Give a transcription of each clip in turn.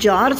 4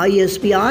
ISPR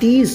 30